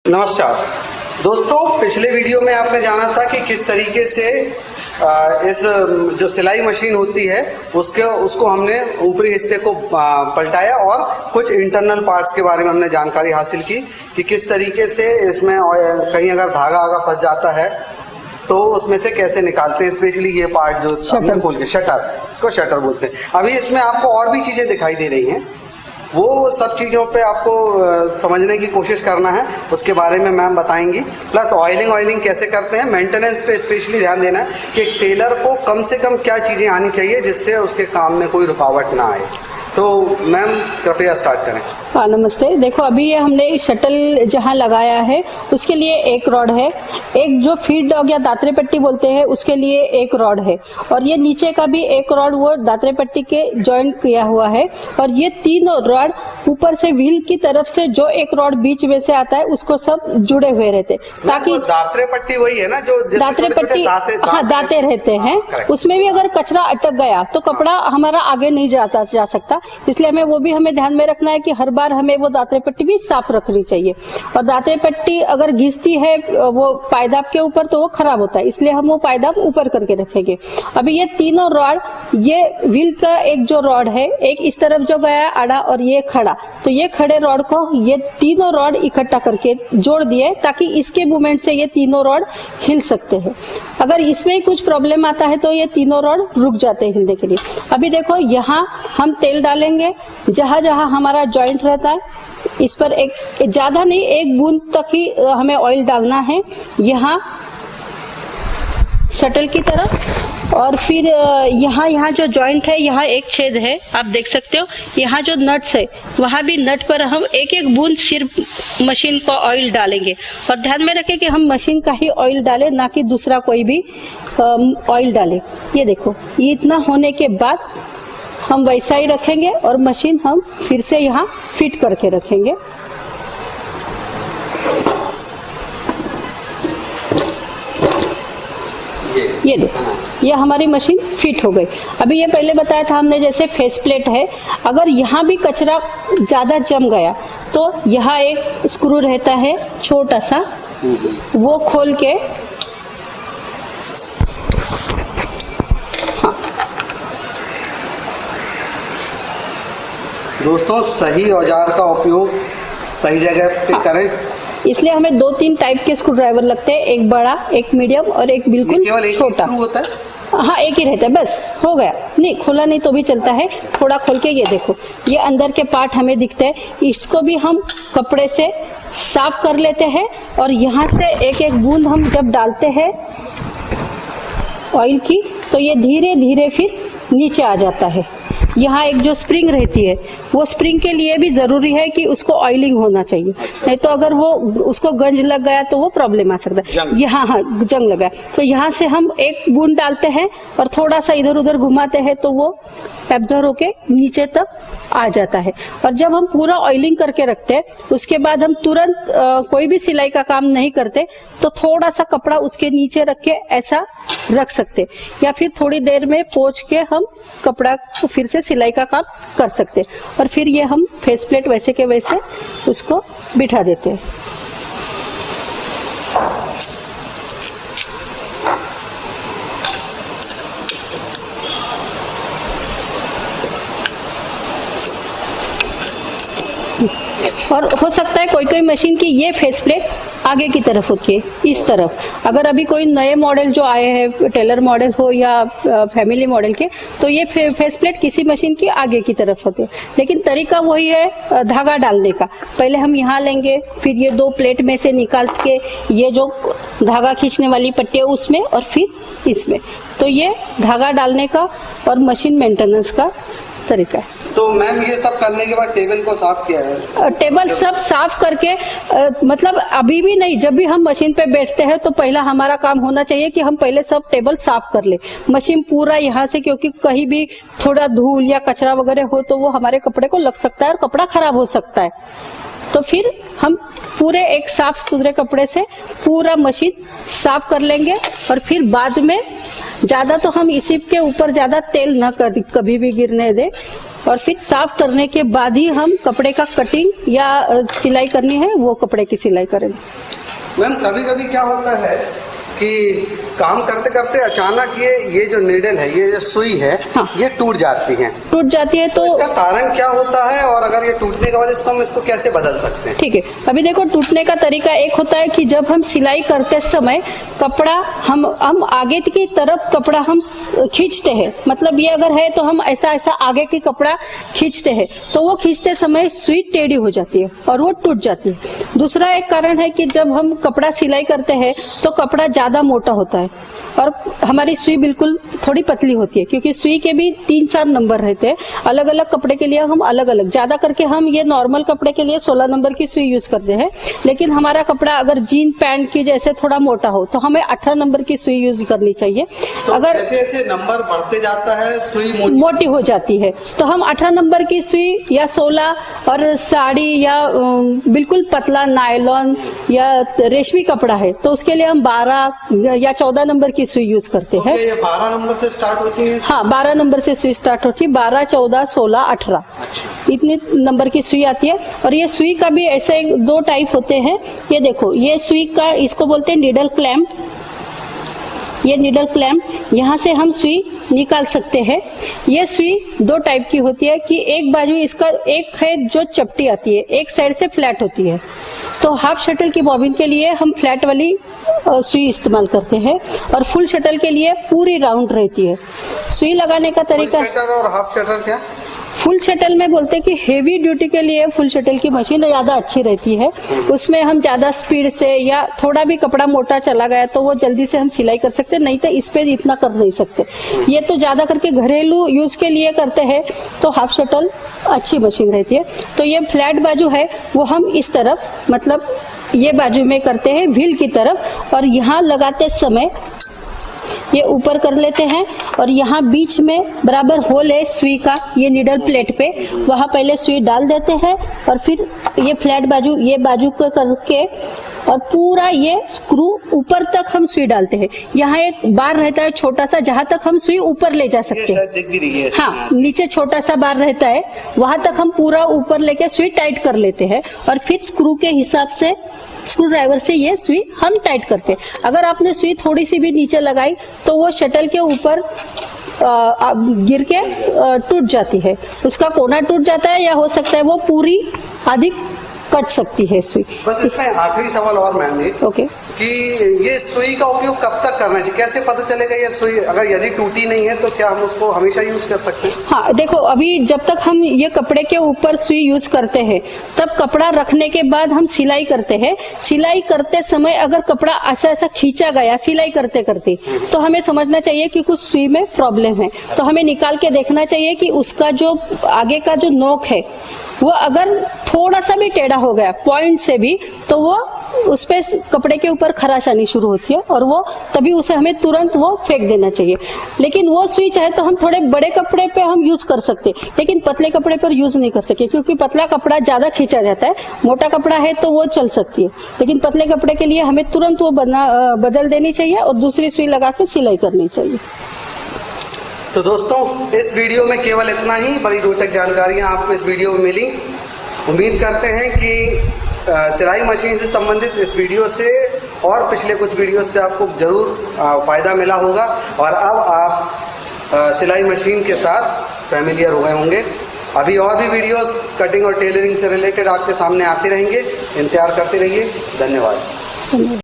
नमस्कार दोस्तों, पिछले वीडियो में आपने जाना था कि किस तरीके से इस जो सिलाई मशीन होती है उसको हमने ऊपरी हिस्से को पलटाया और कुछ इंटरनल पार्ट्स के बारे में हमने जानकारी हासिल की कि किस तरीके से इसमें कहीं अगर धागा फंस जाता है तो उसमें से कैसे निकालते हैं। स्पेशली ये पार्ट जो हमने खोल के शटर, इसको शटर बोलते हैं। अभी इसमें आपको और भी चीजें दिखाई दे रही हैं, वो सब चीज़ों पे आपको समझने की कोशिश करना है, उसके बारे में मैम बताएंगी। प्लस ऑयलिंग कैसे करते हैं, मेंटेनेंस पे स्पेशली ध्यान देना है कि टेलर को कम से कम क्या चीज़ें आनी चाहिए जिससे उसके काम में कोई रुकावट ना आए। तो मैम कृपया स्टार्ट करें। हाँ नमस्ते। देखो अभी ये हमने शटल जहाँ लगाया है उसके लिए एक रॉड है, एक जो फीड डॉग या दात्रे पट्टी बोलते हैं उसके लिए एक रॉड है, और ये नीचे का भी एक रॉड वो दात्रे पट्टी के जॉइंट किया हुआ है, और ये तीनों रॉड ऊपर से व्हील की तरफ से जो एक रॉड बीच में से आता है उसको सब जुड़े हुए रहते, ताकि दात्रे पट्टी वही है ना जो दात्रे पट्टी, हाँ दाते रहते हैं, उसमें भी अगर कचरा अटक गया तो कपड़ा हमारा आगे नहीं जा सकता, इसलिए हमें ध्यान में रखना है कि हर बार हमें वो दात्रे पट्टी भी साफ रखनी चाहिए। और दात्रे पट्टी अगर घिसती है वो पायदाब के ऊपर तो वो खराब होता है, इसलिए हम वो पायदाब ऊपर करके रखेंगे। अभी ये तीनों रॉड, ये व्हील का एक जो रॉड है, एक इस तरफ जो गया आड़ा और ये खड़ा, तो ये खड़े रॉड को ये तीनों रॉड इकट्ठा करके जोड़ दिए ताकि इसके मूवमेंट से ये तीनों रॉड हिल सकते हैं। अगर इसमें कुछ प्रॉब्लम आता है तो ये तीनों रॉड रुक जाते हैं हिलने के लिए। अभी देखो यहाँ हम तेल डालेंगे, जहां जहां हमारा जॉइंट रहता है इस पर एक ज्यादा नहीं, एक बूंद तक ही हमें ऑयल डालना है यहाँ शटल की तरफ। और फिर यहाँ जो जॉइंट है यहाँ एक छेद है, आप देख सकते हो, यहाँ जो नट्स है वहाँ भी नट पर हम एक एक बूंद सिर्फ मशीन को ऑयल डालेंगे, और ध्यान में रखें कि हम मशीन का ही ऑयल डालें, ना कि दूसरा कोई भी ऑयल डालें। ये देखो, ये इतना होने के बाद हम वैसा ही रखेंगे और मशीन हम फिर से यहाँ फिट करके रखेंगे। ये देखो, ये हमारी मशीन फिट हो गई। अभी ये पहले बताया था हमने जैसे फेस प्लेट है, अगर यहाँ भी कचरा ज्यादा जम गया तो यहाँ एक स्क्रू रहता है छोटा सा, वो खोल के दोस्तों सही औजार का उपयोग सही जगह पे करें। इसलिए हमें 2-3 टाइप के स्क्रू ड्राइवर लगते हैं, एक बड़ा, एक मीडियम और एक बिल्कुल छोटा। होता है? हाँ एक ही रहता है, बस हो गया। नहीं खुला नहीं तो भी चलता है, थोड़ा खोल के ये देखो, ये अंदर के पार्ट हमें दिखते हैं, इसको भी हम कपड़े से साफ कर लेते हैं, और यहाँ से एक एक बूंद हम जब डालते हैं ऑयल की तो ये धीरे धीरे फिर नीचे आ जाता है। यहाँ एक जो स्प्रिंग रहती है वो स्प्रिंग के लिए भी जरूरी है कि उसको ऑयलिंग होना चाहिए, नहीं तो अगर वो उसको गंज लग गया तो वो प्रॉब्लम आ सकता है। यहाँ हाँ जंग लगा, तो यहाँ से हम एक बूंद डालते हैं और थोड़ा सा इधर उधर घुमाते हैं तो वो एब्जॉर्ब होके नीचे तक आ जाता है। और जब हम पूरा ऑयलिंग करके रखते हैं उसके बाद हम तुरंत कोई भी सिलाई का काम नहीं करते, तो थोड़ा सा कपड़ा उसके नीचे रख के ऐसा रख सकते, या फिर थोड़ी देर में पोंछ के हम कपड़ा को फिर से सिलाई का काम कर सकते, और फिर ये हम फेस प्लेट वैसे के वैसे उसको बिठा देते हैं। और हो सकता है कोई कोई मशीन की ये फेस प्लेट आगे की तरफ होती है, इस तरफ। अगर अभी कोई नए मॉडल जो आए हैं, टेलर मॉडल हो या फैमिली मॉडल के, तो ये फेस प्लेट किसी मशीन की आगे की तरफ होती है, लेकिन तरीका वही है धागा डालने का। पहले हम यहाँ लेंगे, फिर ये 2 प्लेट में से निकाल के ये जो धागा खींचने वाली पट्टी है उसमें, और फिर इसमें, तो ये धागा डालने का और मशीन मेंटेनेंस का तरीका है। तो मैम ये सब करने के बाद टेबल को साफ किया है? टेबल सब साफ करके मतलब अभी भी नहीं, जब भी हम मशीन पे बैठते हैं तो पहला हमारा काम होना चाहिए कि हम पहले सब टेबल साफ कर ले, मशीन पूरा यहाँ से, क्योंकि कहीं भी थोड़ा धूल या कचरा वगैरह हो तो वो हमारे कपड़े को लग सकता है और कपड़ा खराब हो सकता है। तो फिर हम पूरे एक साफ सुथरे कपड़े से पूरा मशीन साफ कर लेंगे, और फिर बाद में ज्यादा तो हम इसी के ऊपर ज्यादा तेल न कभी भी गिरने दे, और फिर साफ करने के बाद ही हम कपड़े का कटिंग या सिलाई करनी है वो कपड़े की सिलाई करेंगे। मैम कभी कभी क्या होता है कि काम करते करते अचानक ये जो नीडल है, ये जो सुई है, हाँ। ये टूट जाती है। टूट जाती है तो इसका कारण क्या होता है, और अगर ये टूटने के बाद हम इसको कैसे बदल सकते हैं? ठीक है, अभी देखो टूटने का तरीका एक होता है कि जब हम सिलाई करते समय कपड़ा हम आगे की तरफ कपड़ा हम खींचते हैं, मतलब ये अगर है तो हम ऐसा आगे की कपड़ा खींचते हैं तो वो खींचते समय सुई टेढ़ी हो जाती है और वो टूट जाती है। दूसरा एक कारण है कि जब हम कपड़ा सिलाई करते हैं तो कपड़ा ज्यादा मोटा होता है और हमारी सुई बिल्कुल थोड़ी पतली होती है, क्योंकि सुई के भी 3-4 नंबर रहते हैं। अलग अलग कपड़े के लिए हम अलग अलग, ज्यादा करके हम ये नॉर्मल कपड़े के लिए 16 नंबर की सुई यूज करते हैं, लेकिन हमारा कपड़ा अगर जीन पैंट की जैसे थोड़ा मोटा हो तो हमें 18 नंबर की सुई यूज करनी चाहिए। तो अगर ऐसे ऐसे नंबर बढ़ते जाता है, सुई मोटी हो जाती है तो हम 18 नंबर की सुई या 16, और साड़ी या बिल्कुल पतला नायलॉन या रेशमी कपड़ा है तो उसके लिए हम 12 या 14 नंबर की सुई यूज करते हैं। ये 12 नंबर से स्टार्ट होती है? हाँ, 12 नंबर से सुई स्टार्ट होती है, 12, 14, 16, 18 इतनी नंबर की सुई आती है। और ये सुई का भी ऐसे 2 टाइप होते हैं। ये देखो, ये सुई का इसको बोलते हैं नीडल क्लैंप। ये नीडल क्लैंप, यहाँ से हम सुई निकाल सकते हैं। ये सुई 2 टाइप की होती है कि एक बाजू इसका एक है जो चपटी आती है, एक साइड से फ्लैट होती है। तो हाफ शटल की बॉबिन के लिए हम फ्लैट वाली सुई इस्तेमाल करते हैं और फुल शटल के लिए पूरी राउंड रहती है। सुई लगाने का तरीका, फुल शटल और हाफ शटल क्या? फुल शटल में बोलते हैं कि हेवी ड्यूटी के लिए फुल शटल की मशीन ज्यादा अच्छी रहती है। उसमें हम ज्यादा स्पीड से या थोड़ा भी कपड़ा मोटा चला गया तो वो जल्दी से हम सिलाई कर सकते हैं, नहीं तो इस पे इतना कर नहीं सकते। ये तो ज्यादा करके घरेलू यूज के लिए करते हैं तो हाफ शटल अच्छी मशीन रहती है। तो ये फ्लैट बाजू है वो हम इस तरफ, मतलब ये बाजू में करते हैं व्हील की तरफ, और यहाँ लगाते समय ये ऊपर कर लेते हैं और यहाँ बीच में बराबर होल है सुई का, ये नीडल प्लेट पे, वहाँ पहले सुई डाल देते हैं और फिर ये फ्लैट बाजू, ये बाजू को करके और पूरा ये स्क्रू ऊपर तक हम सुई डालते हैं। यहाँ एक बार रहता है छोटा सा, जहाँ तक हम सुई ऊपर ले जा सकते हैं। दिख भी रही है। हाँ, नीचे छोटा सा बार रहता है, वहां तक हम पूरा ऊपर लेके सुई टाइट कर लेते हैं और फिर स्क्रू के हिसाब से, स्क्रू ड्राइवर से ये सुई हम टाइट करते हैं। अगर आपने सुई थोड़ी सी भी नीचे लगाई तो वो शटल के ऊपर गिर के टूट जाती है, उसका कोना टूट जाता है या हो सकता है वो पूरी आधी कट सकती है सुई। बस इसमें आखिरी सवाल और मैम, ओके, कि ये सुई का उपयोग कब तक करना चाहिए? कैसे पता चलेगा ये सुई अगर यदि टूटी नहीं है तो क्या हम उसको हमेशा यूज कर सकते हैं? हाँ देखो, अभी जब तक हम ये कपड़े के ऊपर सुई यूज करते हैं तब कपड़ा रखने के बाद हम सिलाई करते हैं। सिलाई करते समय अगर कपड़ा ऐसा खींचा गया सिलाई करते करते तो हमें समझना चाहिए कि कुछ सुई में प्रॉब्लम है, तो हमें निकाल के देखना चाहिए कि उसका जो आगे का जो नोक है वो अगर थोड़ा सा भी टेढ़ा हो गया पॉइंट से भी तो वो उस पे कपड़े के ऊपर खराश आनी शुरू होती है और वो तभी उसे हमें तुरंत वो फेंक देना चाहिए। लेकिन वो सुई चाहे तो हम थोड़े बड़े कपड़े पे हम यूज कर सकते, लेकिन पतले कपड़े पर यूज नहीं कर सके, क्योंकि पतला कपड़ा ज्यादा खींचा जाता है। मोटा कपड़ा है तो वो चल सकती है, लेकिन पतले कपड़े के लिए हमें तुरंत वो बदल देनी चाहिए और दूसरी सुई लगा के सिलाई करनी चाहिए। तो दोस्तों, इस वीडियो में केवल इतना ही। बड़ी रोचक जानकारियां आपको इस वीडियो में मिली। उम्मीद करते हैं कि सिलाई मशीन से संबंधित इस वीडियो से और पिछले कुछ वीडियो से आपको जरूर फ़ायदा मिला होगा और अब आप सिलाई मशीन के साथ फैमिलियर हुए होंगे। अभी और भी वीडियोस कटिंग और टेलरिंग से रिलेटेड आपके सामने आते रहेंगे, इंतजार करते रहिए। धन्यवाद।